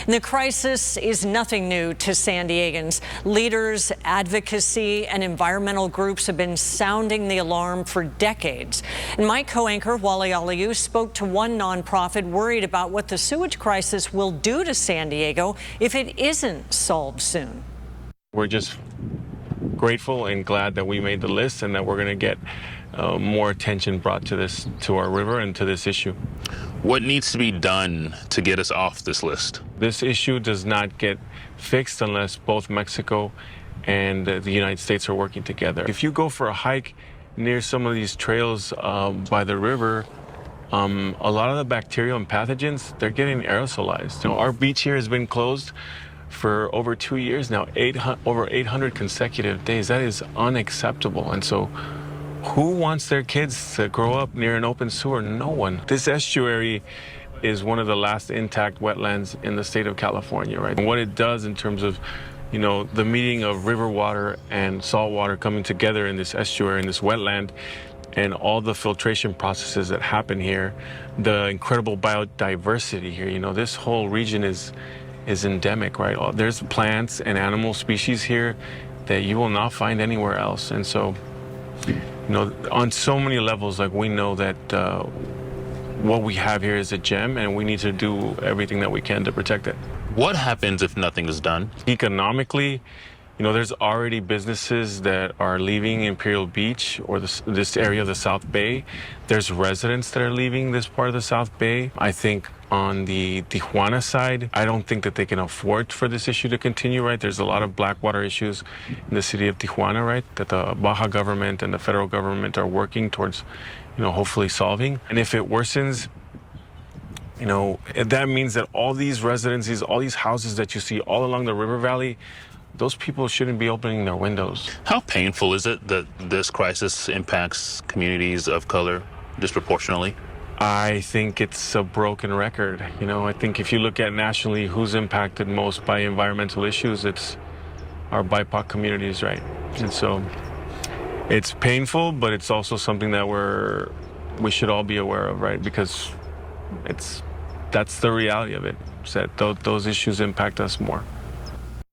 And the crisis is nothing new to San Diegans. Leaders, advocacy, and environmental groups have been sounding the alarm for decades. And my co-anchor, Wally Aliou, spoke to one nonprofit worried about what the sewage crisis will do to San Diego if it isn't solved soon. We're just grateful and glad that we made the list and that we're going to get more attention brought to our river and to this issue. What needs to be done to get us off this list? This issue does not get fixed unless both Mexico and the United States are working together. If you go for a hike near some of these trails by the river, a lot of the bacteria and pathogens, they're getting aerosolized. You know, our beach here has been closed for over 2 years now, over 800 consecutive days. That is unacceptable. And so who wants their kids to grow up near an open sewer? No one. This estuary is one of the last intact wetlands in the state of California, right? And what it does in terms of, you know, the meeting of river water and salt water coming together in this estuary, in this wetland, and all the filtration processes that happen here, the incredible biodiversity here. You know, this whole region is endemic, right? There's plants and animal species here that you will not find anywhere else. And so, you know, on so many levels, like, we know that what we have here is a gem, and we need to do everything that we can to protect it. What happens if nothing is done? Economically, you know, there's already businesses that are leaving Imperial Beach or this area of the South Bay. There's residents that are leaving this part of the South Bay. I think on the Tijuana side, I don't think that they can afford for this issue to continue, right? There's a lot of black water issues in the city of Tijuana, right, that the Baja government and the federal government are working towards, you know, hopefully solving. And if it worsens, you know, that means that all these residences, all these houses that you see all along the river valley, those people shouldn't be opening their windows. How painful is it that this crisis impacts communities of color disproportionately? I think it's a broken record. You know, I think if you look at nationally who's impacted most by environmental issues, it's our BIPOC communities, right? And so it's painful, but it's also something that we should all be aware of, right? Because that's the reality of it, is that those issues impact us more.